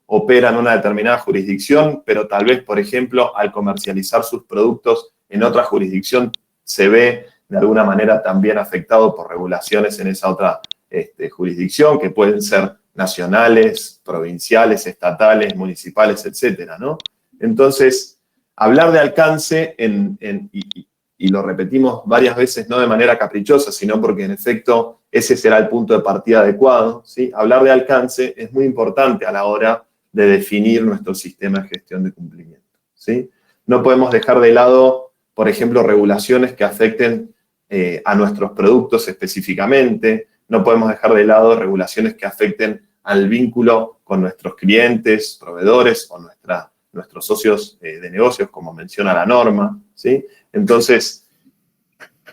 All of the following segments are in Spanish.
opera en una determinada jurisdicción, pero tal vez, por ejemplo, al comercializar sus productos en otra jurisdicción, se ve de alguna manera también afectado por regulaciones en esa otra jurisdicción, que pueden ser nacionales, provinciales, estatales, municipales, etcétera, ¿no? Entonces, hablar de alcance, y lo repetimos varias veces, no de manera caprichosa, sino porque en efecto ese será el punto de partida adecuado, ¿sí? Hablar de alcance es muy importante a la hora de definir nuestro sistema de gestión de cumplimiento, ¿sí? No podemos dejar de lado, por ejemplo, regulaciones que afecten a nuestros productos específicamente, no podemos dejar de lado regulaciones que afecten al vínculo con nuestros clientes, proveedores o nuestros socios de negocios, como menciona la norma, ¿sí? Entonces,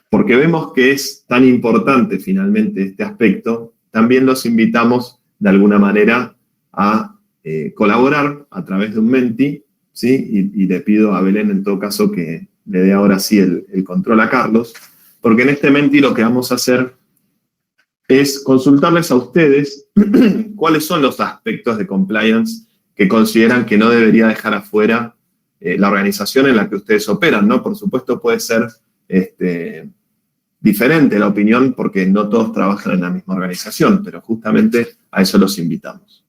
porque vemos que es tan importante finalmente este aspecto, también los invitamos de alguna manera a colaborar a través de un Menti, ¿sí? Y le pido a Belén en todo caso que le dé ahora sí el control a Carlos, porque en este Menti lo que vamos a hacer es consultarles a ustedes cuáles son los aspectos de compliance que consideran que no debería dejar afuera la organización en la que ustedes operan, ¿no? Por supuesto puede ser diferente la opinión porque no todos trabajan en la misma organización, pero justamente a eso los invitamos.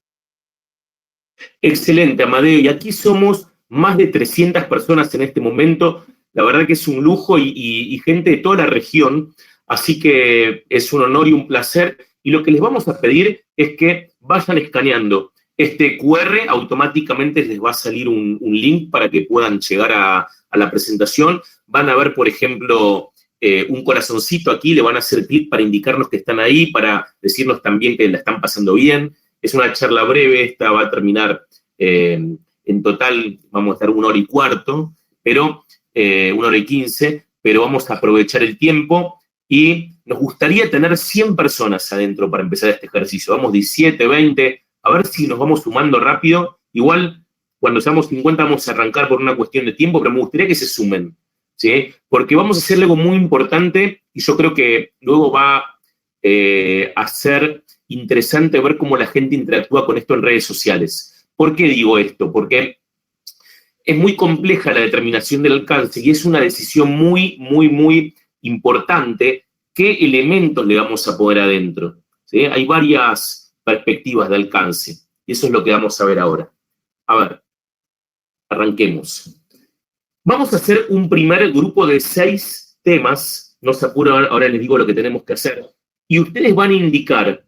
Excelente, Amadeo. Y aquí somos más de 300 personas en este momento. La verdad que es un lujo y gente de toda la región. Así que es un honor y un placer. Y lo que les vamos a pedir es que vayan escaneando este QR, automáticamente les va a salir un link para que puedan llegar a la presentación. Van a ver, por ejemplo, un corazoncito aquí, le van a hacer clic para indicarnos que están ahí, para decirnos también que la están pasando bien. Es una charla breve, esta va a terminar en total, vamos a estar 1 hora y cuarto, pero 1 hora y 15, pero vamos a aprovechar el tiempo y nos gustaría tener 100 personas adentro para empezar este ejercicio. Vamos 17, 20, a ver si nos vamos sumando rápido. Igual, cuando seamos 50 vamos a arrancar por una cuestión de tiempo, pero me gustaría que se sumen, ¿sí? Porque vamos a hacer algo muy importante y yo creo que luego va a ser interesante ver cómo la gente interactúa con esto en redes sociales. ¿Por qué digo esto? Porque es muy compleja la determinación del alcance y es una decisión muy, muy, muy importante qué elementos le vamos a poner adentro, ¿sí? Hay varias perspectivas de alcance y eso es lo que vamos a ver ahora. A ver, arranquemos. Vamos a hacer un primer grupo de 6 temas, no se apuren, ahora les digo lo que tenemos que hacer, y ustedes van a indicar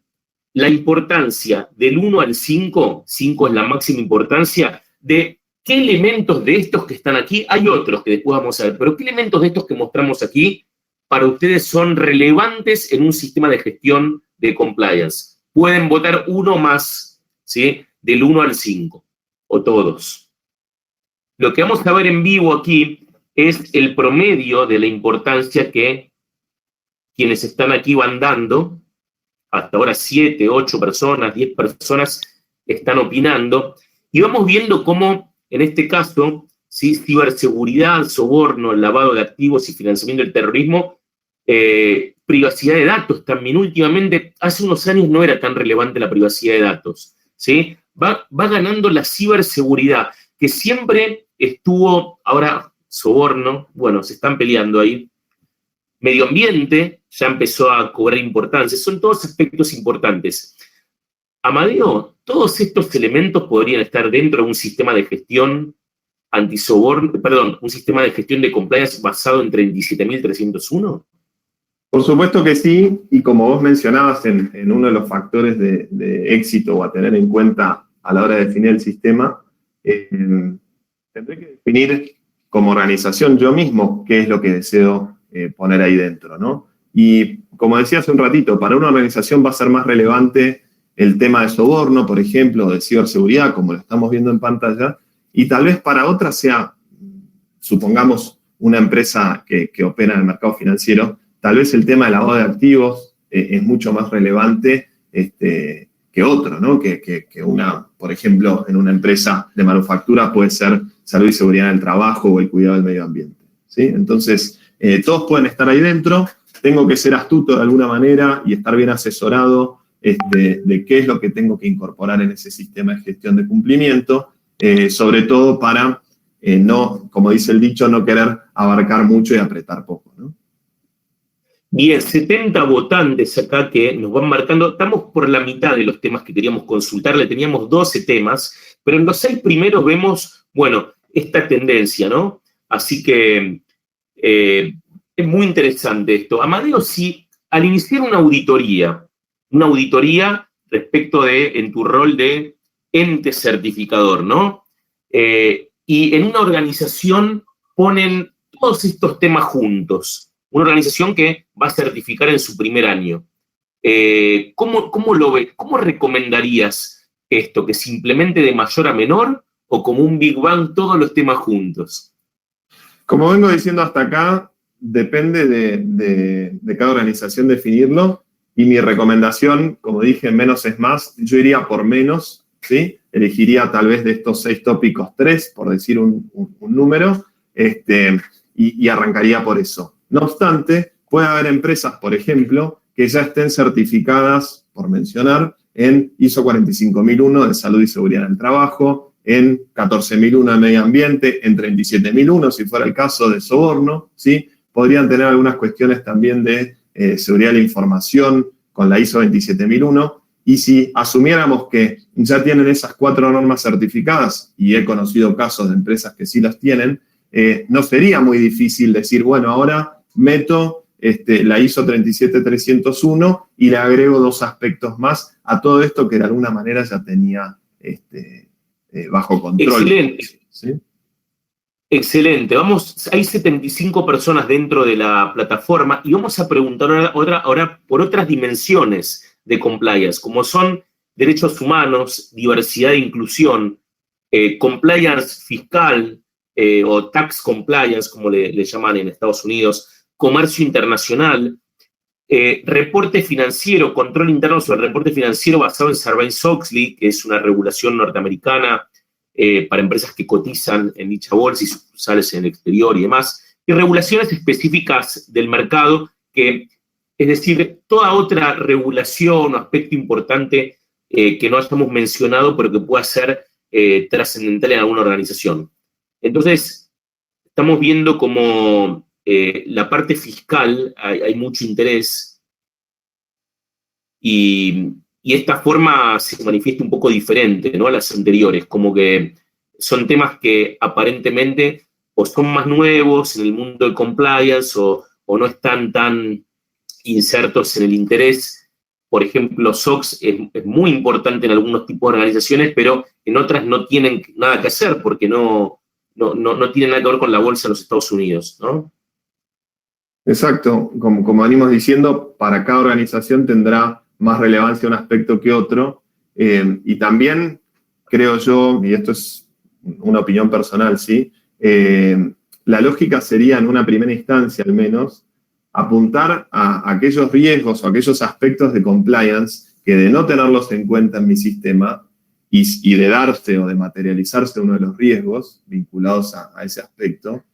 la importancia del 1 al 5, 5 es la máxima importancia, de qué elementos de estos que están aquí, hay otros que después vamos a ver, pero qué elementos de estos que mostramos aquí para ustedes son relevantes en un sistema de gestión de compliance. Pueden votar uno más, ¿sí? Del 1 al 5, o todos. Lo que vamos a ver en vivo aquí es el promedio de la importancia que quienes están aquí van dando. Hasta ahora 7, 8 personas, 10 personas están opinando. Y vamos viendo cómo, en este caso, ¿sí? Ciberseguridad, soborno, lavado de activos y financiamiento del terrorismo, privacidad de datos también. Últimamente, hace unos años no era tan relevante la privacidad de datos, ¿sí? Va ganando la ciberseguridad, que siempre estuvo, ahora soborno, bueno, se están peleando ahí. Medio ambiente ya empezó a cobrar importancia, son todos aspectos importantes. Amadeo, todos estos elementos podrían estar dentro de un sistema de gestión antisoborno, perdón, un sistema de gestión de compliance basado en 37.301. Por supuesto que sí, y como vos mencionabas en uno de los factores de éxito o a tener en cuenta a la hora de definir el sistema, tendré que definir como organización yo mismo qué es lo que deseo poner ahí dentro, ¿no? Y como decía hace un ratito, para una organización va a ser más relevante el tema de soborno, por ejemplo, de ciberseguridad, como lo estamos viendo en pantalla, y tal vez para otra sea, supongamos, una empresa que opera en el mercado financiero, tal vez el tema de lavado de activos es mucho más relevante que otro, ¿no? Que una, por ejemplo, en una empresa de manufactura puede ser salud y seguridad del trabajo o el cuidado del medio ambiente, ¿sí? Entonces, todos pueden estar ahí dentro. Tengo que ser astuto de alguna manera y estar bien asesorado de qué es lo que tengo que incorporar en ese sistema de gestión de cumplimiento, sobre todo para no, como dice el dicho, no querer abarcar mucho y apretar poco, ¿no? Bien, 70 votantes acá que nos van marcando. Estamos por la mitad de los temas que queríamos consultarle. Teníamos 12 temas, pero en los 6 primeros vemos, bueno, esta tendencia, ¿no? Así que es muy interesante esto. Amadeo, si al iniciar una auditoría respecto de, en tu rol de ente certificador, ¿no? Y en una organización ponen todos estos temas juntos. Una organización que va a certificar en su primer año. ¿Cómo lo ves? ¿Cómo recomendarías esto? ¿Que se implemente de mayor a menor o como un Big Bang todos los temas juntos? Como vengo diciendo hasta acá, depende de cada organización definirlo. Y mi recomendación, como dije, menos es más. Yo iría por menos, ¿sí? Elegiría tal vez de estos 6 tópicos 3, por decir un número, y arrancaría por eso. No obstante, puede haber empresas, por ejemplo, que ya estén certificadas, por mencionar, en ISO 45001 de salud y seguridad en el trabajo, en 14001 de medio ambiente, en 37001, si fuera el caso, de soborno, ¿sí? Podrían tener algunas cuestiones también de seguridad de la información con la ISO 27001, y si asumiéramos que ya tienen esas 4 normas certificadas, y he conocido casos de empresas que sí las tienen, no sería muy difícil decir, bueno, ahora meto la ISO 37301 y le agrego 2 aspectos más a todo esto que de alguna manera ya tenía bajo control. Excelente. ¿Sí? Excelente. Hay 75 personas dentro de la plataforma y vamos a preguntar ahora por otras dimensiones de compliance, como son derechos humanos, diversidad e inclusión, compliance fiscal o tax compliance, como le llaman en Estados Unidos, comercio internacional, reporte financiero, control interno sobre el reporte financiero basado en Sarbanes-Oxley, que es una regulación norteamericana para empresas que cotizan en dicha bolsa y sucursales en el exterior y demás, y regulaciones específicas del mercado, es decir, toda otra regulación o aspecto importante que no hayamos mencionado, pero que pueda ser trascendental en alguna organización. Entonces, estamos viendo como la parte fiscal hay mucho interés y esta forma se manifiesta un poco diferente, ¿no?, a las anteriores, como que son temas que aparentemente o son más nuevos en el mundo del compliance o no están tan insertos en el interés. Por ejemplo, SOX es muy importante en algunos tipos de organizaciones, pero en otras no tienen nada que hacer porque no tienen nada que ver con la bolsa de los Estados Unidos, ¿no? Exacto, como venimos diciendo, para cada organización tendrá más relevancia un aspecto que otro, y también creo yo, y esto es una opinión personal, ¿sí? La lógica sería, en una primera instancia al menos, apuntar a aquellos riesgos o aquellos aspectos de compliance que, de no tenerlos en cuenta en mi sistema y de darse o de materializarse uno de los riesgos vinculados a ese aspecto,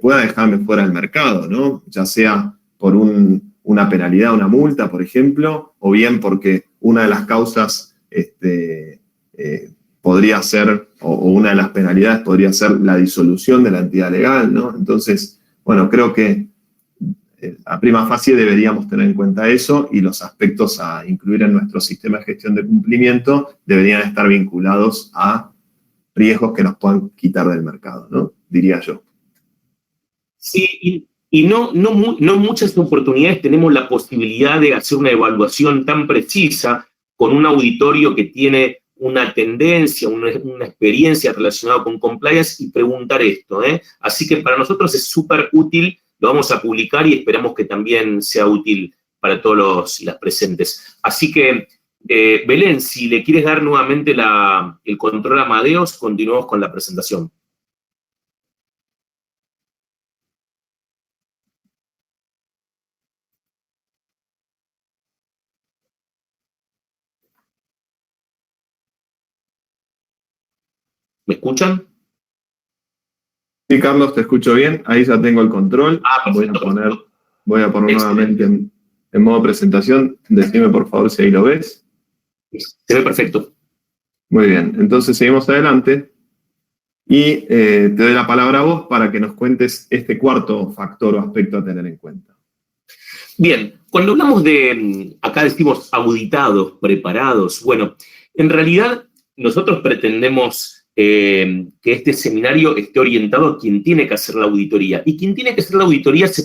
pueda dejarme fuera del mercado, ¿no? Ya sea por una penalidad, una multa, por ejemplo, o bien porque una de las causas podría ser, o una de las penalidades podría ser la disolución de la entidad legal, ¿no? Entonces, bueno, creo que a prima facie deberíamos tener en cuenta eso, y los aspectos a incluir en nuestro sistema de gestión de cumplimiento deberían estar vinculados a riesgos que nos puedan quitar del mercado, ¿no? Diría yo. Sí, y no muchas oportunidades tenemos la posibilidad de hacer una evaluación tan precisa con un auditorio que tiene una tendencia, una experiencia relacionada con compliance y preguntar esto, ¿eh? Así que para nosotros es súper útil, lo vamos a publicar y esperamos que también sea útil para todos las presentes. Así que, Belén, si le quieres dar nuevamente el control a Amadeus, continuamos con la presentación. ¿Me escuchan? Sí, Carlos, te escucho bien. Ahí ya tengo el control. Voy a poner nuevamente en modo presentación. Decime, por favor, si ahí lo ves. Se ve perfecto. Muy bien, entonces seguimos adelante y te doy la palabra a vos para que nos cuentes este cuarto factor o aspecto a tener en cuenta. Bien, cuando hablamos de, acá decimos auditados, preparados, bueno, en realidad nosotros pretendemos que este seminario esté orientado a quien tiene que hacer la auditoría. Y quien tiene que hacer la auditoría se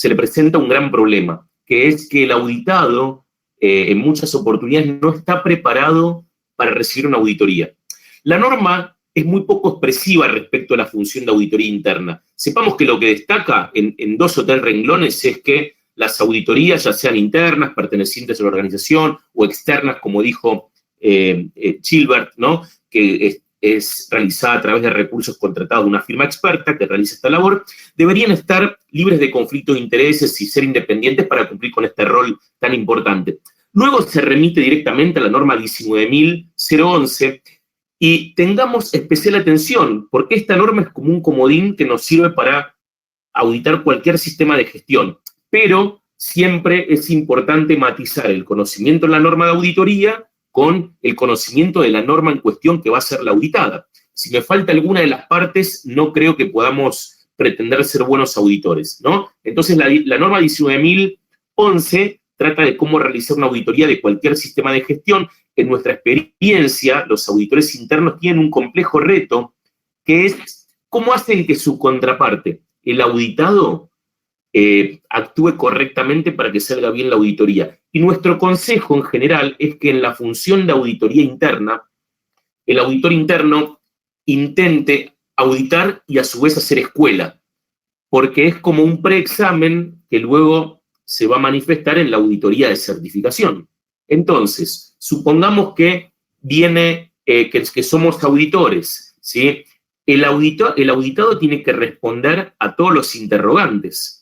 le presenta un gran problema, que es que el auditado en muchas oportunidades no está preparado para recibir una auditoría. La norma es muy poco expresiva respecto a la función de auditoría interna. Sepamos que lo que destaca en 2 o 3 renglones es que las auditorías, ya sean internas, pertenecientes a la organización, o externas, como dijo Chilbert, ¿no?, que es realizada a través de recursos contratados de una firma experta que realiza esta labor, deberían estar libres de conflictos de intereses y ser independientes para cumplir con este rol tan importante. Luego se remite directamente a la norma 19.011, y tengamos especial atención, porque esta norma es como un comodín que nos sirve para auditar cualquier sistema de gestión, pero siempre es importante matizar el conocimiento de la norma de auditoría con el conocimiento de la norma en cuestión que va a ser la auditada. Si me falta alguna de las partes, no creo que podamos pretender ser buenos auditores, ¿no? Entonces, la norma 19.011 trata de cómo realizar una auditoría de cualquier sistema de gestión. En nuestra experiencia, los auditores internos tienen un complejo reto, que es cómo hacen que su contraparte, el auditado, actúe correctamente para que salga bien la auditoría. Y nuestro consejo en general es que en la función de auditoría interna, el auditor interno intente auditar y a su vez hacer escuela, porque es como un preexamen que luego se va a manifestar en la auditoría de certificación. Entonces, supongamos que que somos auditores, ¿sí? El auditado tiene que responder a todos los interrogantes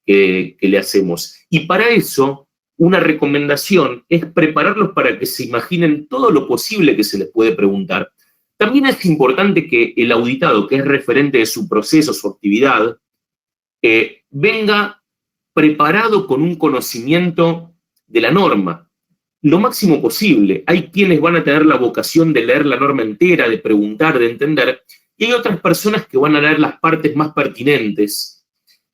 que le hacemos. Y para eso, una recomendación es prepararlos para que se imaginen todo lo posible que se les puede preguntar. También es importante que el auditado, que es referente de su proceso, su actividad, venga preparado con un conocimiento de la norma, lo máximo posible. Hay quienes van a tener la vocación de leer la norma entera, de preguntar, de entender, y hay otras personas que van a leer las partes más pertinentes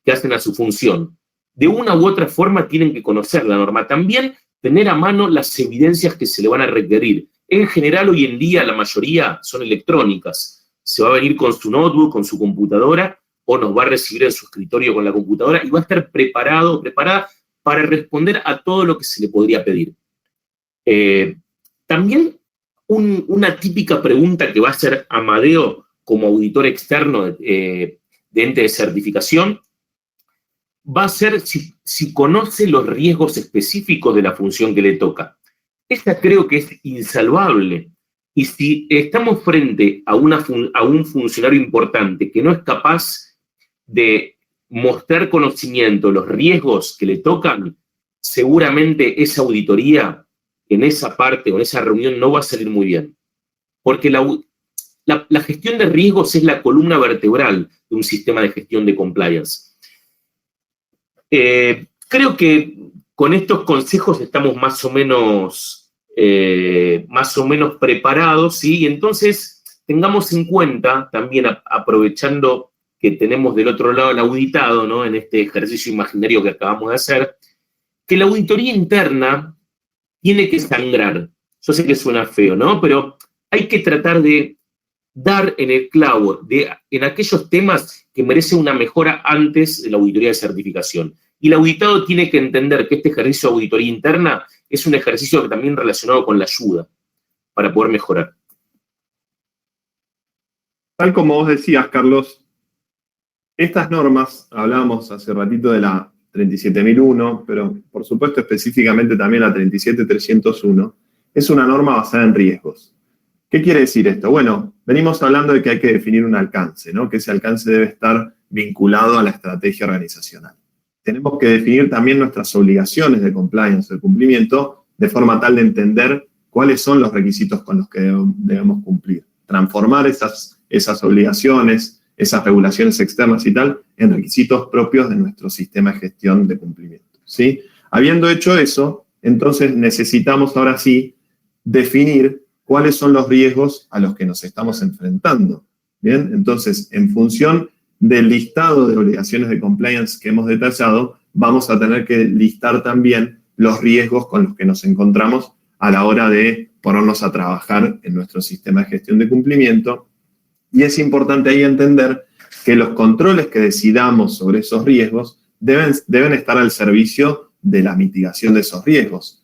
que hacen a su función. De una u otra forma tienen que conocer la norma. También tener a mano las evidencias que se le van a requerir. En general, hoy en día, la mayoría son electrónicas. Se va a venir con su notebook, con su computadora, o nos va a recibir en su escritorio con la computadora, y va a estar preparada para responder a todo lo que se le podría pedir. También una típica pregunta que va a hacer Amadeo como auditor externo de ente de certificación va a ser si conoce los riesgos específicos de la función que le toca. Esta creo que es insalvable. Y si estamos frente a un funcionario importante que no es capaz de mostrar conocimiento de los riesgos que le tocan, seguramente esa auditoría en esa parte o en esa reunión no va a salir muy bien. Porque la gestión de riesgos es la columna vertebral de un sistema de gestión de compliance. Creo que con estos consejos estamos más o menos preparados, ¿sí? Y entonces tengamos en cuenta, también aprovechando que tenemos del otro lado el auditado, ¿no?, en este ejercicio imaginario que acabamos de hacer, que la auditoría interna tiene que sangrar. Yo sé que suena feo, ¿no? Pero hay que tratar de dar en el clavo en aquellos temas que merecen una mejora antes de la auditoría de certificación. Y el auditado tiene que entender que este ejercicio de auditoría interna es un ejercicio que también relacionado con la ayuda para poder mejorar. Tal como vos decías, Carlos, estas normas, hablábamos hace ratito de la 37.001, pero por supuesto específicamente también la 37.301, es una norma basada en riesgos. ¿Qué quiere decir esto? Bueno, venimos hablando de que hay que definir un alcance, ¿no? Que ese alcance debe estar vinculado a la estrategia organizacional. Tenemos que definir también nuestras obligaciones de compliance, de cumplimiento, de forma tal de entender cuáles son los requisitos con los que debemos cumplir. Transformar esas obligaciones, esas regulaciones externas y tal, en requisitos propios de nuestro sistema de gestión de cumplimiento, ¿sí? Habiendo hecho eso, entonces necesitamos ahora sí definir cuáles son los riesgos a los que nos estamos enfrentando. Bien, entonces, en función del listado de obligaciones de compliance que hemos detallado, vamos a tener que listar también los riesgos con los que nos encontramos a la hora de ponernos a trabajar en nuestro sistema de gestión de cumplimiento. Y es importante ahí entender que los controles que decidamos sobre esos riesgos deben estar al servicio de la mitigación de esos riesgos.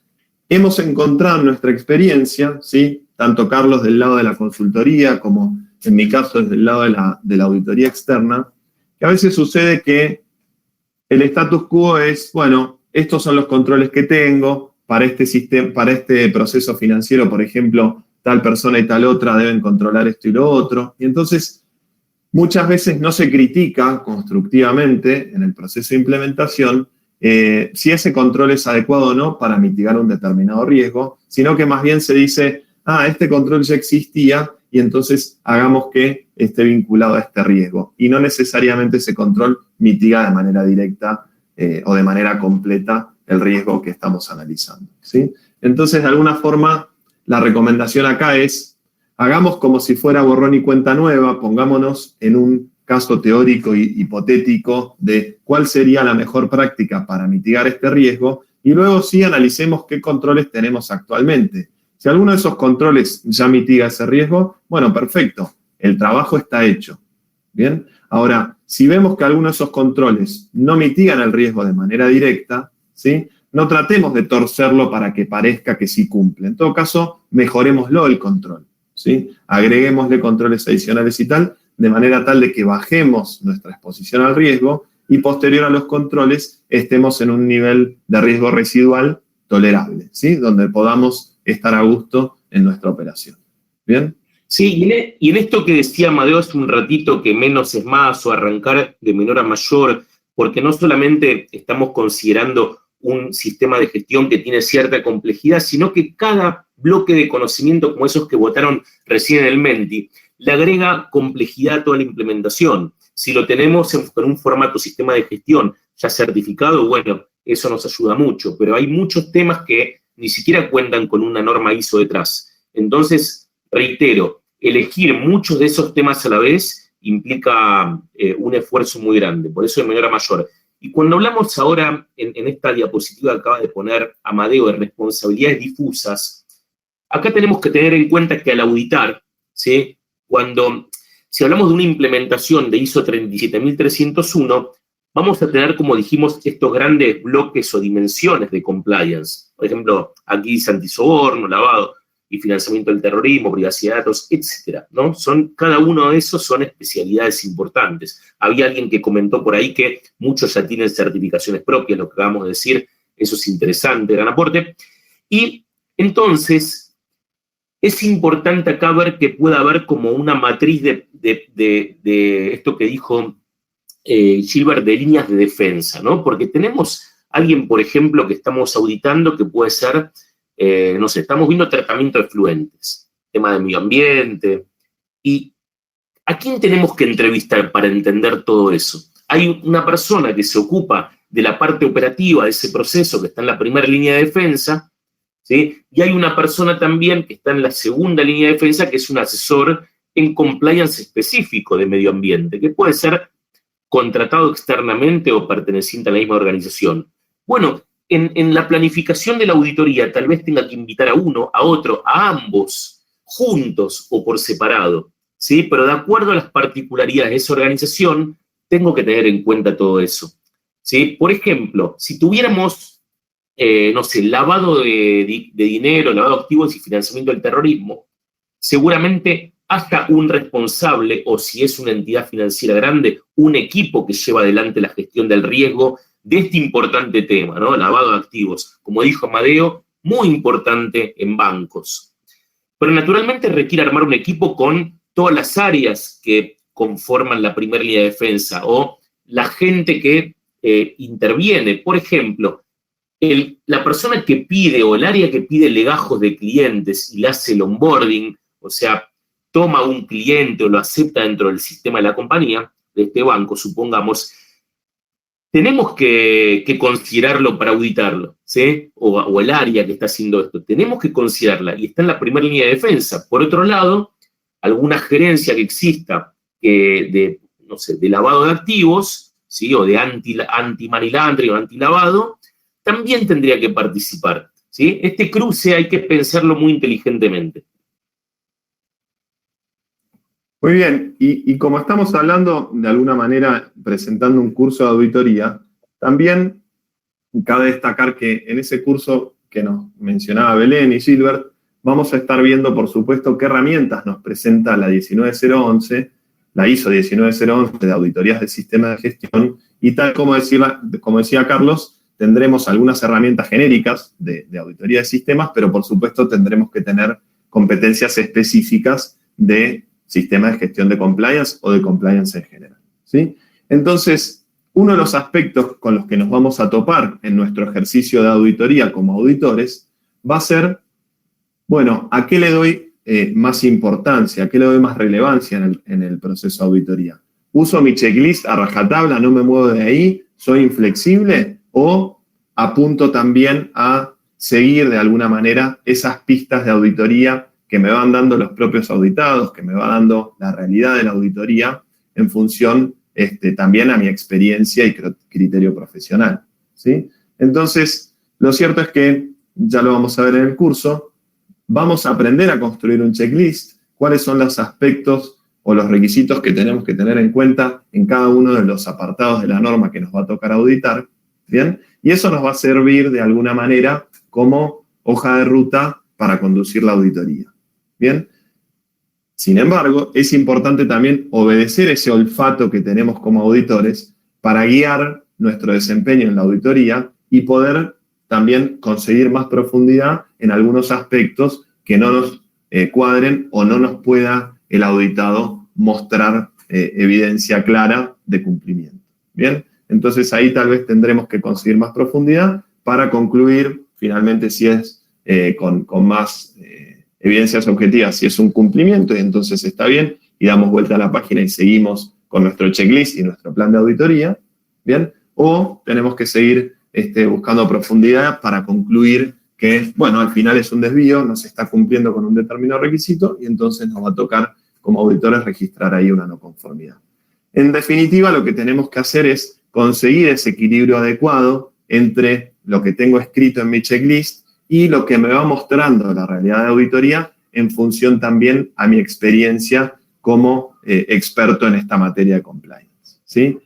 Hemos encontrado en nuestra experiencia, ¿sí?, tanto Carlos del lado de la consultoría como en mi caso desde el lado de la auditoría externa, que a veces sucede que el status quo es, bueno, estos son los controles que tengo para este sistema, para este proceso financiero, por ejemplo, tal persona y tal otra deben controlar esto y lo otro. Y entonces, muchas veces no se critica constructivamente en el proceso de implementación si ese control es adecuado o no para mitigar un determinado riesgo, sino que más bien se dice, este control ya existía y entonces hagamos que esté vinculado a este riesgo. Y no necesariamente ese control mitiga de manera directa o de manera completa el riesgo que estamos analizando, ¿sí? Entonces, de alguna forma, la recomendación acá es, hagamos como si fuera borrón y cuenta nueva, pongámonos en un caso teórico y hipotético de cuál sería la mejor práctica para mitigar este riesgo y luego sí analicemos qué controles tenemos actualmente. Si alguno de esos controles ya mitiga ese riesgo, bueno, perfecto, el trabajo está hecho. ¿Bien? Ahora, si vemos que alguno de esos controles no mitigan el riesgo de manera directa, ¿sí?, no tratemos de torcerlo para que parezca que sí cumple. En todo caso, mejorémoslo el control, ¿sí? Agreguémosle controles adicionales y tal, de manera tal de que bajemos nuestra exposición al riesgo y posterior a los controles estemos en un nivel de riesgo residual tolerable, ¿sí?, donde podamos estar a gusto en nuestra operación. ¿Bien? Sí, y en esto que decía Amadeo hace un ratito, que menos es más o arrancar de menor a mayor, porque no solamente estamos considerando un sistema de gestión que tiene cierta complejidad, sino que cada bloque de conocimiento, como esos que votaron recién en el Menti, le agrega complejidad a toda la implementación. Si lo tenemos en un formato sistema de gestión ya certificado, bueno, eso nos ayuda mucho, pero hay muchos temas que ni siquiera cuentan con una norma ISO detrás. Entonces, reitero, elegir muchos de esos temas a la vez implica un esfuerzo muy grande, por eso de menor a mayor. Y cuando hablamos ahora, en esta diapositiva que acaba de poner Amadeo, de responsabilidades difusas, acá tenemos que tener en cuenta que al auditar, ¿sí?, si hablamos de una implementación de ISO 37301, vamos a tener, como dijimos, estos grandes bloques o dimensiones de compliance. Por ejemplo, aquí dice antisoborno, lavado y financiamiento del terrorismo, privacidad de datos, etcétera, ¿no? Cada uno de esos son especialidades importantes. Había alguien que comentó por ahí que muchos ya tienen certificaciones propias, lo que acabamos de decir, eso es interesante, gran aporte. Y entonces, es importante acá ver que pueda haber como una matriz de esto que dijo Gilbert, de líneas de defensa, ¿no? Porque tenemos alguien, por ejemplo, que estamos auditando que puede ser, no sé, estamos viendo tratamiento de efluentes, tema de medio ambiente, y ¿a quién tenemos que entrevistar para entender todo eso? Hay una persona que se ocupa de la parte operativa de ese proceso, que está en la primera línea de defensa, ¿sí? Y hay una persona también que está en la segunda línea de defensa, que es un asesor en compliance específico de medio ambiente, que puede ser contratado externamente o perteneciente a la misma organización. Bueno, en la planificación de la auditoría tal vez tenga que invitar a uno, a otro, a ambos, juntos o por separado, ¿sí? Pero de acuerdo a las particularidades de esa organización, tengo que tener en cuenta todo eso, ¿sí? Por ejemplo, si tuviéramos, no sé, lavado de dinero, lavado de activos y financiamiento del terrorismo, seguramente hasta un responsable, o si es una entidad financiera grande, un equipo que lleva adelante la gestión del riesgo de este importante tema, ¿no? Lavado de activos. Como dijo Amadeo, muy importante en bancos. Pero naturalmente requiere armar un equipo con todas las áreas que conforman la primera línea de defensa o la gente que interviene. Por ejemplo, la persona que pide o el área que pide legajos de clientes y le hace el onboarding, o sea, toma un cliente o lo acepta dentro del sistema de la compañía, de este banco, supongamos, tenemos que considerarlo para auditarlo. ¿sí? O el área que está haciendo esto. Tenemos que considerarla y está en la primera línea de defensa. Por otro lado, alguna gerencia que exista no sé, de lavado de activos, ¿sí? O de anti-money laundering o anti-lavado, también tendría que participar, ¿sí? Este cruce hay que pensarlo muy inteligentemente. Muy bien, y como estamos hablando, de alguna manera, presentando un curso de auditoría, también cabe destacar que en ese curso que nos mencionaba Belén y Gilbert, vamos a estar viendo, por supuesto, qué herramientas nos presenta la 19011, la ISO 19011 de auditorías de sistemas de gestión, y tal como decía Carlos, tendremos algunas herramientas genéricas de auditoría de sistemas, pero por supuesto tendremos que tener competencias específicas de sistemas de gestión de compliance o de compliance en general, ¿sí? Entonces, uno de los aspectos con los que nos vamos a topar en nuestro ejercicio de auditoría como auditores va a ser, bueno, ¿a qué le doy más importancia? ¿A qué le doy más relevancia en el proceso de auditoría? ¿Uso mi checklist a rajatabla, no me muevo de ahí, soy inflexible? ¿O apunto también a seguir de alguna manera esas pistas de auditoría que me van dando los propios auditados, que me va dando la realidad de la auditoría en función también a mi experiencia y criterio profesional, ¿sí? Entonces, lo cierto es que, ya lo vamos a ver en el curso, vamos a aprender a construir un checklist, cuáles son los aspectos o los requisitos que tenemos que tener en cuenta en cada uno de los apartados de la norma que nos va a tocar auditar, ¿bien? Y eso nos va a servir de alguna manera como hoja de ruta para conducir la auditoría, ¿bien? Sin embargo, es importante también obedecer ese olfato que tenemos como auditores para guiar nuestro desempeño en la auditoría y poder también conseguir más profundidad en algunos aspectos que no nos cuadren o no nos pueda el auditado mostrar evidencia clara de cumplimiento. ¿Bien? Entonces ahí tal vez tendremos que conseguir más profundidad para concluir finalmente si es con más evidencias objetivas, si es un cumplimiento y entonces está bien y damos vuelta a la página y seguimos con nuestro checklist y nuestro plan de auditoría, ¿bien? O tenemos que seguir buscando profundidad para concluir que, bueno, al final es un desvío, no se está cumpliendo con un determinado requisito y entonces nos va a tocar como auditores registrar ahí una no conformidad. En definitiva, lo que tenemos que hacer es conseguir ese equilibrio adecuado entre lo que tengo escrito en mi checklist y lo que me va mostrando la realidad de auditoría en función también a mi experiencia como experto en esta materia de compliance, ¿sí?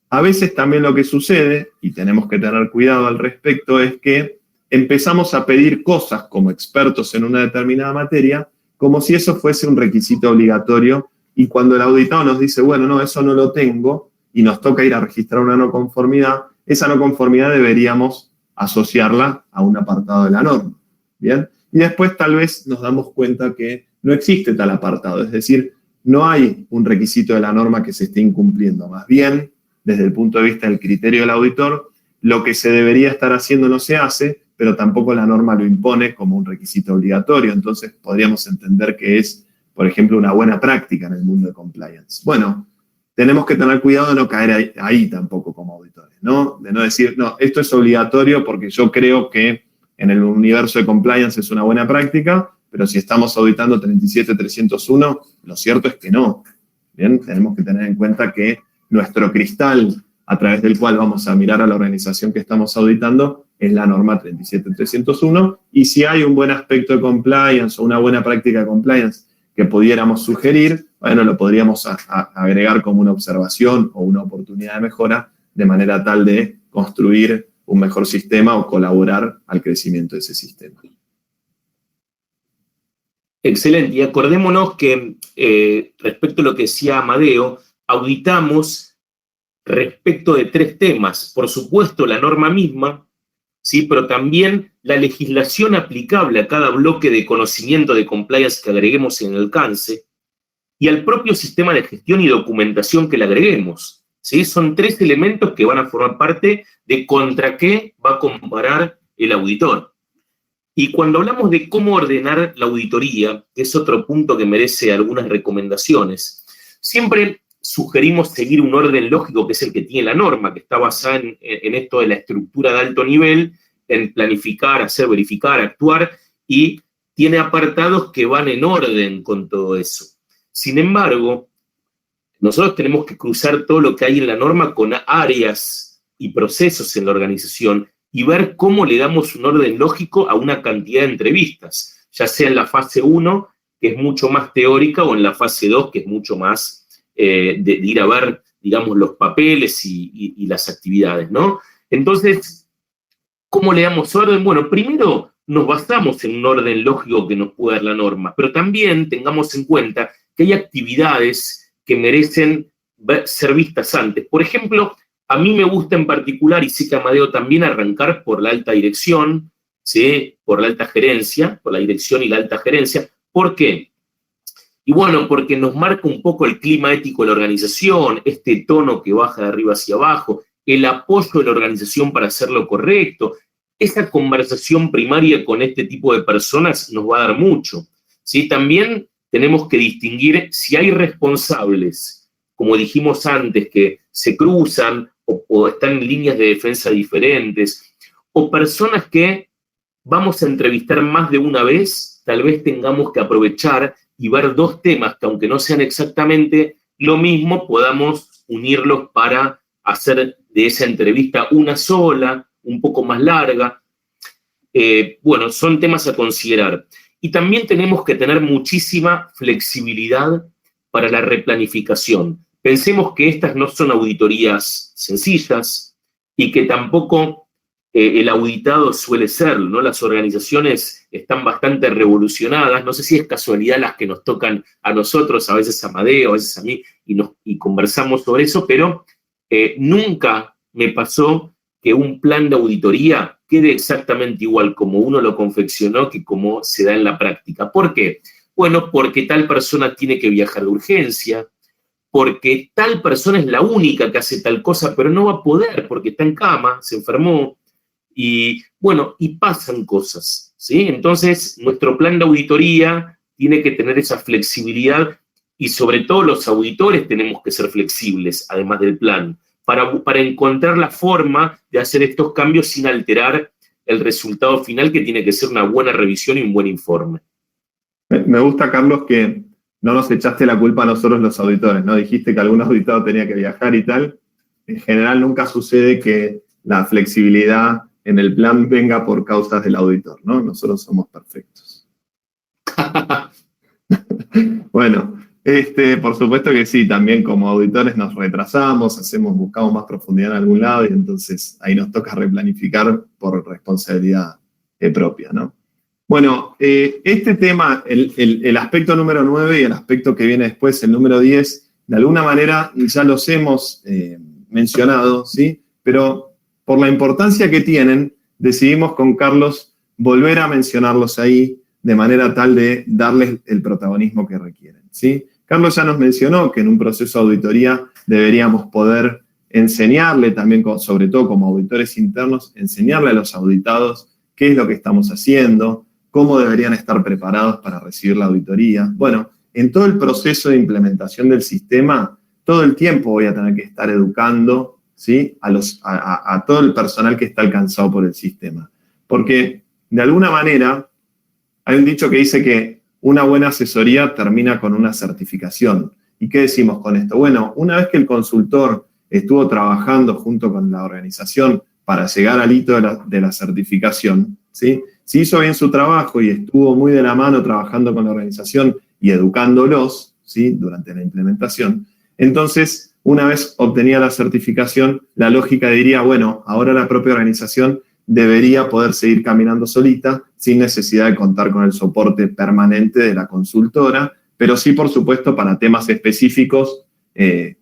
A veces también lo que sucede, y tenemos que tener cuidado al respecto, es que empezamos a pedir cosas como expertos en una determinada materia, como si eso fuese un requisito obligatorio, y cuando el auditado nos dice, bueno, no, eso no lo tengo, y nos toca ir a registrar una no conformidad, esa no conformidad deberíamos asociarla a un apartado de la norma, ¿bien? Y después tal vez nos damos cuenta que no existe tal apartado, es decir, no hay un requisito de la norma que se esté incumpliendo, más bien, desde el punto de vista del criterio del auditor, lo que se debería estar haciendo no se hace, pero tampoco la norma lo impone como un requisito obligatorio, entonces podríamos entender que es, por ejemplo, una buena práctica en el mundo de compliance. Bueno, tenemos que tener cuidado de no caer ahí tampoco como auditores, ¿no? De no decir, no, esto es obligatorio porque yo creo que en el universo de compliance es una buena práctica, pero si estamos auditando 37301, lo cierto es que no. Bien, tenemos que tener en cuenta que nuestro cristal a través del cual vamos a mirar a la organización que estamos auditando es la norma 37301, y si hay un buen aspecto de compliance o una buena práctica de compliance que pudiéramos sugerir, bueno, lo podríamos agregar como una observación o una oportunidad de mejora, de manera tal de construir un mejor sistema o colaborar al crecimiento de ese sistema. Excelente, y acordémonos que respecto a lo que decía Amadeo, auditamos respecto de 3 temas. Por supuesto, la norma misma, ¿sí? Pero también la legislación aplicable a cada bloque de conocimiento de compliance que agreguemos en el alcance y al propio sistema de gestión y documentación que le agreguemos, ¿sí? Son 3 elementos que van a formar parte de contra qué va a comparar el auditor. Y cuando hablamos de cómo ordenar la auditoría, que es otro punto que merece algunas recomendaciones, siempre sugerimos seguir un orden lógico que es el que tiene la norma, que está basada en esto de la estructura de alto nivel en planificar, hacer, verificar, actuar, y tiene apartados que van en orden con todo eso. Sin embargo, nosotros tenemos que cruzar todo lo que hay en la norma con áreas y procesos en la organización y ver cómo le damos un orden lógico a una cantidad de entrevistas, ya sea en la fase 1, que es mucho más teórica, o en la fase 2, que es mucho más de ir a ver, digamos, los papeles y las actividades, ¿no? Entonces, ¿cómo le damos orden? Bueno, primero nos basamos en un orden lógico que nos puede dar la norma, pero también tengamos en cuenta que hay actividades que merecen ser vistas antes. Por ejemplo, a mí me gusta en particular, y sé que a Amadeo también, arrancar por la alta dirección, ¿sí? Por la alta gerencia, por la dirección y la alta gerencia. ¿Por qué? Y bueno, porque nos marca un poco el clima ético de la organización, este tono que baja de arriba hacia abajo, el apoyo de la organización para hacer lo correcto. Esa conversación primaria con este tipo de personas nos va a dar mucho, ¿sí? También tenemos que distinguir si hay responsables, como dijimos antes, que se cruzan o están en líneas de defensa diferentes, o personas que vamos a entrevistar más de una vez. Tal vez tengamos que aprovechar y ver dos temas que, aunque no sean exactamente lo mismo, podamos unirlos para hacer de esa entrevista una sola, un poco más larga. Bueno, son temas a considerar. Y también tenemos que tener muchísima flexibilidad para la replanificación. Pensemos que estas no son auditorías sencillas y que tampoco el auditado suele serlo, ¿no? Las organizaciones están bastante revolucionadas. No sé si es casualidad las que nos tocan a nosotros, a veces a Amadeo, a veces a mí, y conversamos sobre eso, pero nunca me pasó que un plan de auditoría quede exactamente igual como uno lo confeccionó que como se da en la práctica. ¿Por qué? Bueno, porque tal persona tiene que viajar de urgencia, porque tal persona es la única que hace tal cosa, pero no va a poder porque está en cama, se enfermó, y bueno, y pasan cosas, ¿sí? Entonces, nuestro plan de auditoría tiene que tener esa flexibilidad, y sobre todo los auditores tenemos que ser flexibles, además del plan, para encontrar la forma de hacer estos cambios sin alterar el resultado final, que tiene que ser una buena revisión y un buen informe. Me gusta, Carlos, que no nos echaste la culpa a nosotros los auditores, ¿no? Dijiste que algún auditado tenía que viajar y tal. En general nunca sucede que la flexibilidad en el plan venga por causas del auditor, ¿no? Nosotros somos perfectos. Bueno, por supuesto que sí, también como auditores nos retrasamos, buscamos más profundidad en algún lado, y entonces ahí nos toca replanificar por responsabilidad propia, ¿no? Bueno, este tema, el aspecto número 9 y el aspecto que viene después, el número 10, de alguna manera ya los hemos mencionado, ¿sí? Pero por la importancia que tienen, decidimos con Carlos volver a mencionarlos ahí de manera tal de darles el protagonismo que requieren, ¿sí? Carlos ya nos mencionó que en un proceso de auditoría deberíamos poder enseñarle también, sobre todo como auditores internos, enseñarle a los auditados qué es lo que estamos haciendo, cómo deberían estar preparados para recibir la auditoría. Bueno, en todo el proceso de implementación del sistema, todo el tiempo voy a tener que estar educando, ¿sí? a todo el personal que está alcanzado por el sistema. Porque, de alguna manera, hay un dicho que dice que una buena asesoría termina con una certificación. ¿Y qué decimos con esto? Bueno, una vez que el consultor estuvo trabajando junto con la organización para llegar al hito de la certificación, ¿sí? Si hizo bien su trabajo y estuvo muy de la mano trabajando con la organización y educándolos, ¿sí? Durante la implementación, entonces, una vez obtenida la certificación, la lógica diría, bueno, ahora la propia organización debería poder seguir caminando solita sin necesidad de contar con el soporte permanente de la consultora, pero sí, por supuesto, para temas específicos,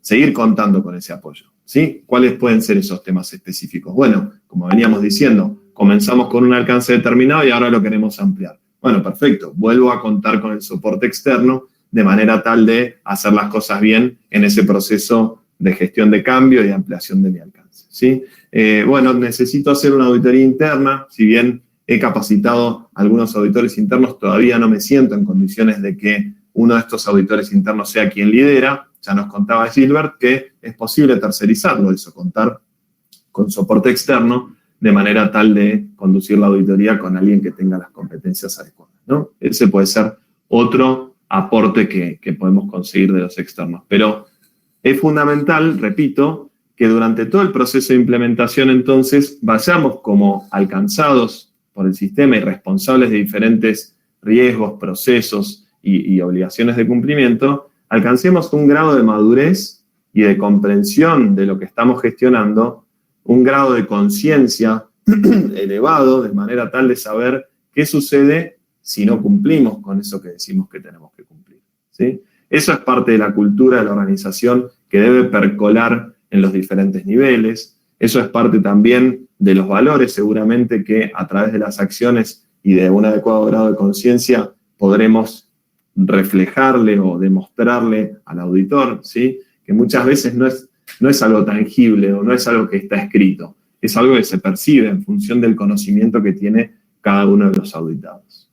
seguir contando con ese apoyo, ¿sí? ¿Cuáles pueden ser esos temas específicos? Bueno, como veníamos diciendo, comenzamos con un alcance determinado y ahora lo queremos ampliar. Bueno, perfecto, vuelvo a contar con el soporte externo de manera tal de hacer las cosas bien en ese proceso de gestión de cambio y de ampliación de mi alcance, ¿sí? Bueno, necesito hacer una auditoría interna. Si bien he capacitado a algunos auditores internos, todavía no me siento en condiciones de que uno de estos auditores internos sea quien lidera. Ya nos contaba Gilbert que es posible tercerizarlo, eso, contar con soporte externo, de manera tal de conducir la auditoría con alguien que tenga las competencias adecuadas, ¿no? Ese puede ser otro aporte que podemos conseguir de los externos. Pero es fundamental, repito, que durante todo el proceso de implementación, entonces, vayamos como alcanzados por el sistema y responsables de diferentes riesgos, procesos y obligaciones de cumplimiento, alcancemos un grado de madurez y de comprensión de lo que estamos gestionando, un grado de conciencia elevado, de manera tal de saber qué sucede si no cumplimos con eso que decimos que tenemos que cumplir, ¿sí? Eso es parte de la cultura de la organización que debe percolar en los diferentes niveles. Eso es parte también de los valores, seguramente, que a través de las acciones y de un adecuado grado de conciencia podremos reflejarle o demostrarle al auditor, ¿sí? Que muchas veces no es algo tangible o no es algo que está escrito, es algo que se percibe en función del conocimiento que tiene cada uno de los auditados.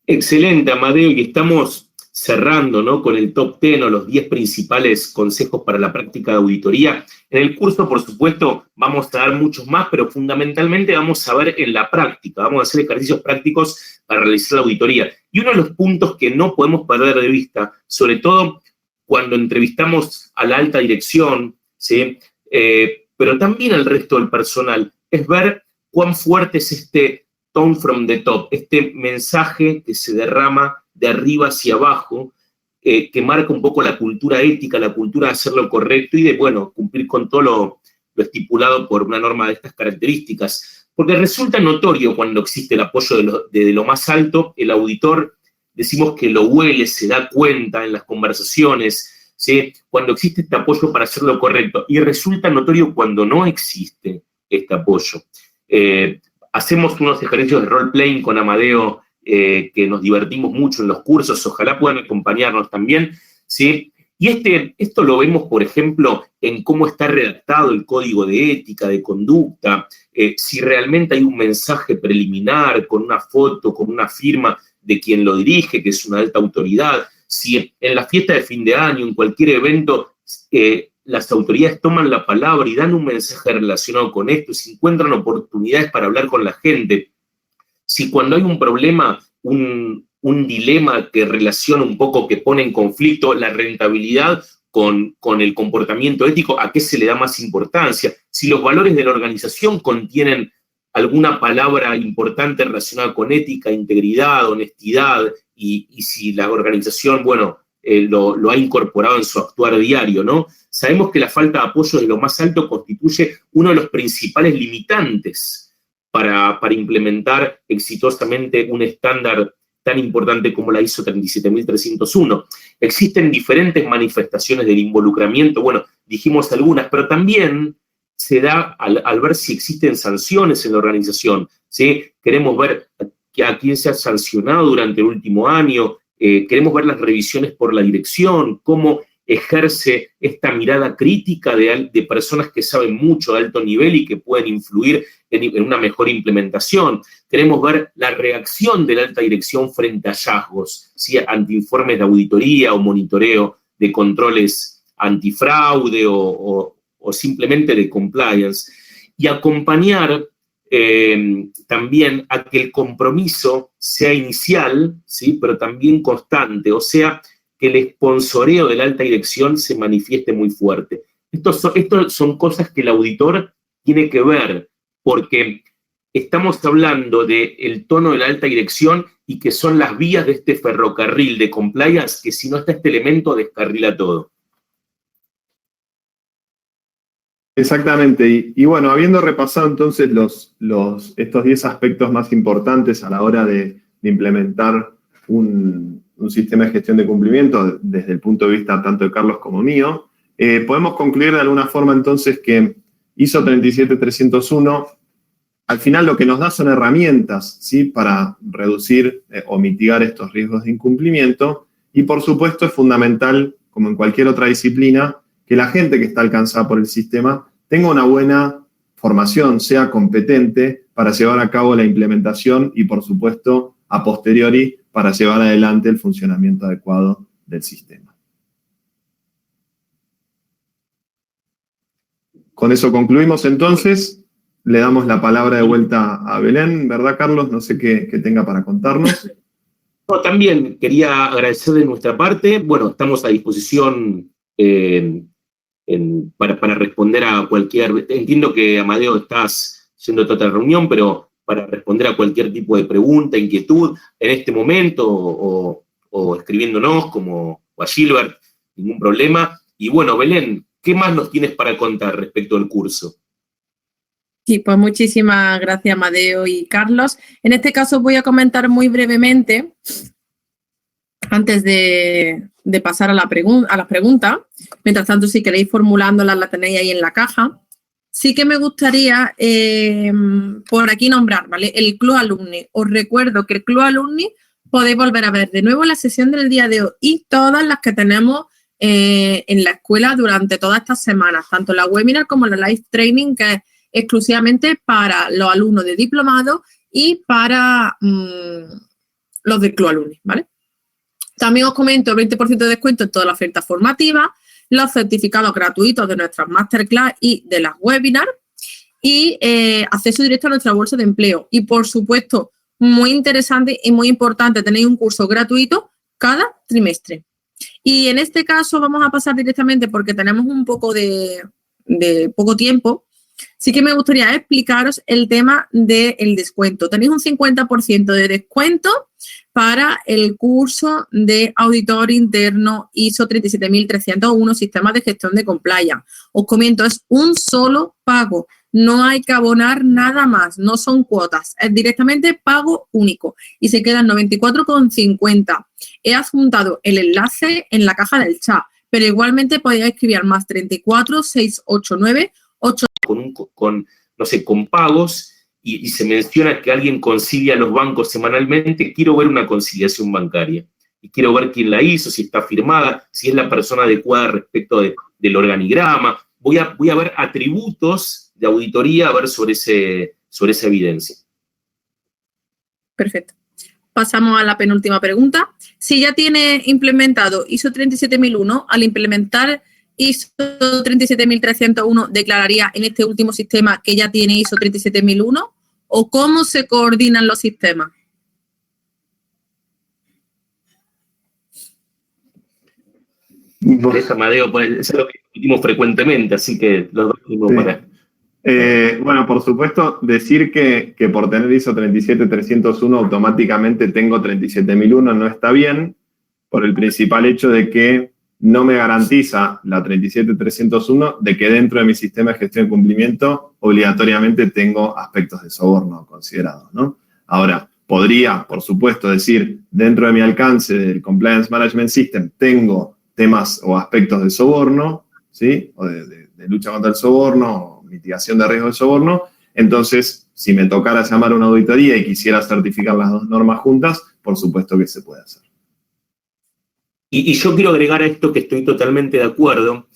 Excelente, Amadeo, y estamos cerrando, ¿no?, con el top 10 o los 10 principales consejos para la práctica de auditoría. En el curso, por supuesto, vamos a dar muchos más, pero fundamentalmente vamos a ver en la práctica, vamos a hacer ejercicios prácticos para realizar la auditoría. Y uno de los puntos que no podemos perder de vista, sobre todo cuando entrevistamos a la alta dirección, ¿sí?, pero también al resto del personal, es ver cuán fuerte es este tone from the top, este mensaje que se derrama de arriba hacia abajo, que marca un poco la cultura ética, la cultura de hacer lo correcto y de, bueno, cumplir con todo lo estipulado por una norma de estas características. Porque resulta notorio cuando existe el apoyo de lo más alto, el auditor, decimos que lo huele, se da cuenta en las conversaciones, ¿sí?, cuando existe este apoyo para hacer lo correcto, y resulta notorio cuando no existe este apoyo. Hacemos unos ejercicios de role-playing con Amadeo que nos divertimos mucho en los cursos, ojalá puedan acompañarnos también, ¿sí? Y esto lo vemos, por ejemplo, en cómo está redactado el código de ética, de conducta, si realmente hay un mensaje preliminar con una foto, con una firma de quien lo dirige, que es una alta autoridad, si en la fiesta de fin de año, en cualquier evento, las autoridades toman la palabra y dan un mensaje relacionado con esto, si encuentran oportunidades para hablar con la gente, si cuando hay un problema, un dilema que relaciona un poco, que pone en conflicto la rentabilidad con el comportamiento ético, ¿a qué se le da más importancia? Si los valores de la organización contienen alguna palabra importante relacionada con ética, integridad, honestidad, y si la organización, bueno, lo ha incorporado en su actuar diario, ¿no? Sabemos que la falta de apoyo de lo más alto constituye uno de los principales limitantes para implementar exitosamente un estándar tan importante como la ISO 37301. Existen diferentes manifestaciones del involucramiento, bueno, dijimos algunas, pero también se da al ver si existen sanciones en la organización, ¿sí? Queremos ver a quién se ha sancionado durante el último año, queremos ver las revisiones por la dirección, cómo ejerce esta mirada crítica de personas que saben mucho de alto nivel y que pueden influir en una mejor implementación. Queremos ver la reacción de la alta dirección frente a hallazgos, ¿sí?, ante informes de auditoría o monitoreo de controles antifraude o simplemente de compliance. Y acompañar también a que el compromiso sea inicial, ¿sí?, pero también constante, o sea, que el sponsoreo de la alta dirección se manifieste muy fuerte. Estos son cosas que el auditor tiene que ver, porque estamos hablando del tono de la alta dirección y que son las vías de este ferrocarril de compliance que si no está este elemento descarrila todo. Exactamente, y bueno, habiendo repasado entonces estos 10 aspectos más importantes a la hora de implementar un sistema de gestión de cumplimiento desde el punto de vista tanto de Carlos como mío, podemos concluir de alguna forma entonces que ISO 37301 al final lo que nos da son herramientas, ¿sí?, para reducir o mitigar estos riesgos de incumplimiento, y por supuesto es fundamental, como en cualquier otra disciplina, que la gente que está alcanzada por el sistema tenga una buena formación, sea competente para llevar a cabo la implementación y, por supuesto, a posteriori, para llevar adelante el funcionamiento adecuado del sistema. con eso concluimos entonces. Le damos la palabra de vuelta a Belén, ¿verdad, Carlos? No sé qué tenga para contarnos. No, también quería agradecer de nuestra parte. Bueno, estamos a disposición para responder a cualquier... Entiendo que, Amadeo, estás yendo a otra reunión, pero para responder a cualquier tipo de pregunta, inquietud, en este momento, o escribiéndonos, como a Gilbert, ningún problema. Y bueno, Belén, ¿qué más nos tienes para contar respecto al curso? Sí, pues muchísimas gracias, Amadeo y Carlos. En este caso voy a comentar muy brevemente, antes de pasar a las preguntas. Mientras tanto, si queréis formulándolas, la tenéis ahí en la caja. Sí que me gustaría por aquí nombrar, ¿vale? El Club Alumni. Os recuerdo que el Club Alumni podéis volver a ver de nuevo la sesión del día de hoy y todas las que tenemos en la escuela durante todas estas semanas, tanto la webinar como la live training, que es exclusivamente para los alumnos de diplomado y para los del Club Alumni, ¿vale? También os comento el 20% de descuento en toda la oferta formativa, los certificados gratuitos de nuestras masterclass y de las webinars y acceso directo a nuestra bolsa de empleo. Y, por supuesto, muy interesante y muy importante, tenéis un curso gratuito cada trimestre. Y en este caso vamos a pasar directamente porque tenemos un poco de poco tiempo. Sí que me gustaría explicaros el tema del descuento. Tenéis un 50% de descuento para el curso de auditor interno ISO 37301, Sistemas de Gestión de Compliance. Os comento, es un solo pago. No hay que abonar nada más, no son cuotas, es directamente pago único y se quedan 94,50. He adjuntado el enlace en la caja del chat, pero igualmente podéis escribir más 34 689 8 con pagos y se menciona que alguien concilia a los bancos semanalmente. Quiero ver una conciliación bancaria y quiero ver quién la hizo, si está firmada, si es la persona adecuada respecto del organigrama. Voy a ver atributos de auditoría, a ver sobre esa evidencia. Perfecto. Pasamos a la penúltima pregunta. Si ya tiene implementado ISO 37001, al implementar ISO 37301, ¿declararía en este último sistema que ya tiene ISO 37001? ¿O cómo se coordinan los sistemas? Amadeo, pues, eso es lo que discutimos frecuentemente, así que los dos mismos sí. para... Bueno, por supuesto, decir que por tener ISO 37301 automáticamente tengo 37001 no está bien, por el principal hecho de que no me garantiza la 37301 de que dentro de mi sistema de gestión de cumplimiento obligatoriamente tengo aspectos de soborno considerados, ¿no? Ahora, podría, por supuesto, decir, dentro de mi alcance del Compliance Management System tengo temas o aspectos de soborno, ¿sí? O de lucha contra el soborno, o mitigación de riesgo de soborno. Entonces, si me tocara llamar a una auditoría y quisiera certificar las dos normas juntas, por supuesto que se puede hacer. Y yo quiero agregar a esto que estoy totalmente de acuerdo,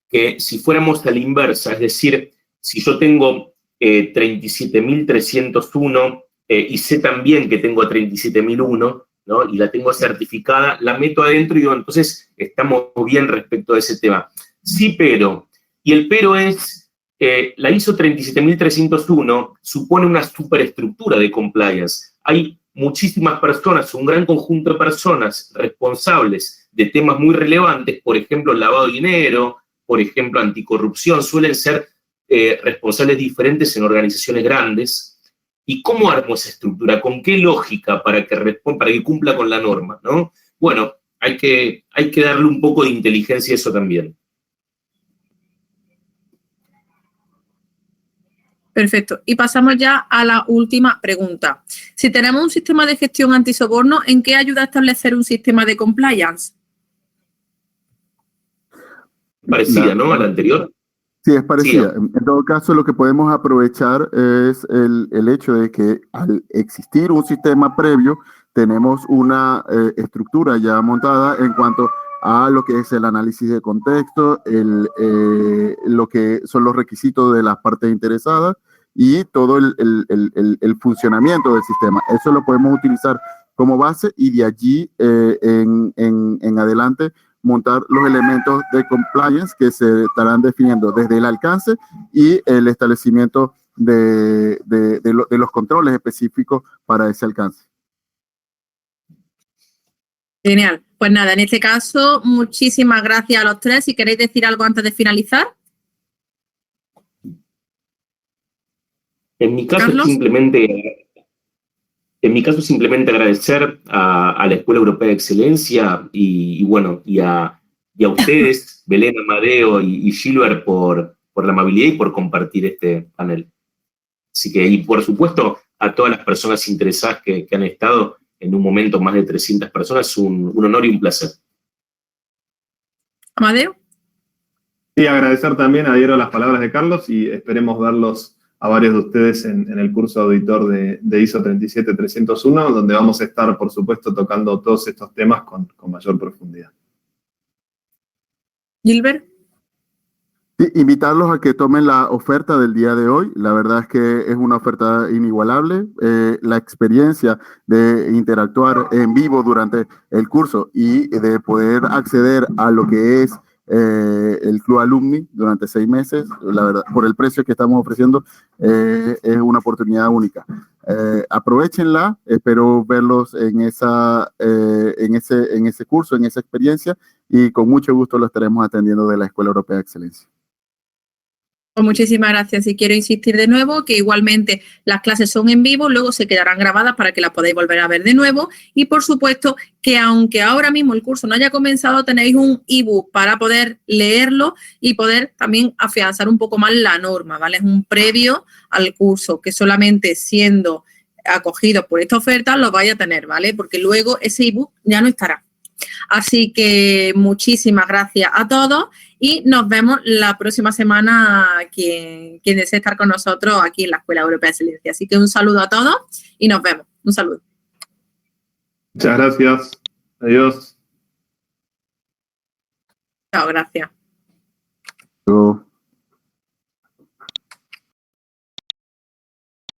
que si fuéramos a la inversa, es decir, si yo tengo 37.301 y sé también que tengo 37.001, ¿no? Y la tengo certificada, la meto adentro y digo, entonces estamos bien respecto a ese tema. Sí, pero, y el pero es, la ISO 37301 supone una superestructura de compliance. Hay muchísimas personas, un gran conjunto de personas responsables de temas muy relevantes, por ejemplo, lavado de dinero, por ejemplo, anticorrupción, suelen ser responsables diferentes en organizaciones grandes. ¿Y cómo armo esa estructura? ¿Con qué lógica para que cumpla con la norma, ¿no? Bueno, hay que darle un poco de inteligencia a eso también. Perfecto. Y pasamos ya a la última pregunta. Si tenemos un sistema de gestión antisoborno, ¿en qué ayuda a establecer un sistema de compliance? Parecida, ¿no? A la anterior. Sí, es parecida. Sí. En todo caso, lo que podemos aprovechar es el hecho de que al existir un sistema previo, tenemos una estructura ya montada en cuanto a lo que es el análisis de contexto, lo que son los requisitos de las partes interesadas y todo el funcionamiento del sistema. Eso lo podemos utilizar como base y de allí en adelante montar los elementos de compliance que se estarán definiendo desde el alcance y el establecimiento de los controles específicos para ese alcance. Genial. Pues nada, en este caso, muchísimas gracias a los tres. Si queréis decir algo antes de finalizar. En mi caso, Carlos. simplemente agradecer a la Escuela Europea de Excelencia y a ustedes, Belén, Amadeo y Gilbert, por la amabilidad y por compartir este panel. Así que, y por supuesto, a todas las personas interesadas que han estado, en un momento más de 300 personas, un honor y un placer. Amadeo. Sí, agradecer también, adhiero a las palabras de Carlos y esperemos verlos a varios de ustedes en el curso auditor de ISO 37301, donde vamos a estar, por supuesto, tocando todos estos temas con mayor profundidad. Gilbert. Sí, invitarlos a que tomen la oferta del día de hoy. La verdad es que es una oferta inigualable. La experiencia de interactuar en vivo durante el curso y de poder acceder a lo que es el Club Alumni durante 6 meses, la verdad, por el precio que estamos ofreciendo, es una oportunidad única. Aprovechenla, espero verlos en ese curso, en esa experiencia, y con mucho gusto lo estaremos atendiendo de la Escuela Europea de Excelencia. Pues muchísimas gracias. Y quiero insistir de nuevo que igualmente las clases son en vivo, luego se quedarán grabadas para que las podáis volver a ver de nuevo. Y por supuesto que aunque ahora mismo el curso no haya comenzado, tenéis un ebook para poder leerlo y poder también afianzar un poco más la norma, ¿vale? Es un previo al curso que solamente siendo acogidos por esta oferta lo vais a tener, ¿vale? Porque luego ese ebook ya no estará. Así que muchísimas gracias a todos y nos vemos la próxima semana quien desee estar con nosotros aquí en la Escuela Europea de Excelencia. Así que un saludo a todos y nos vemos. Un saludo. Muchas gracias. Adiós. Chao, gracias. Yo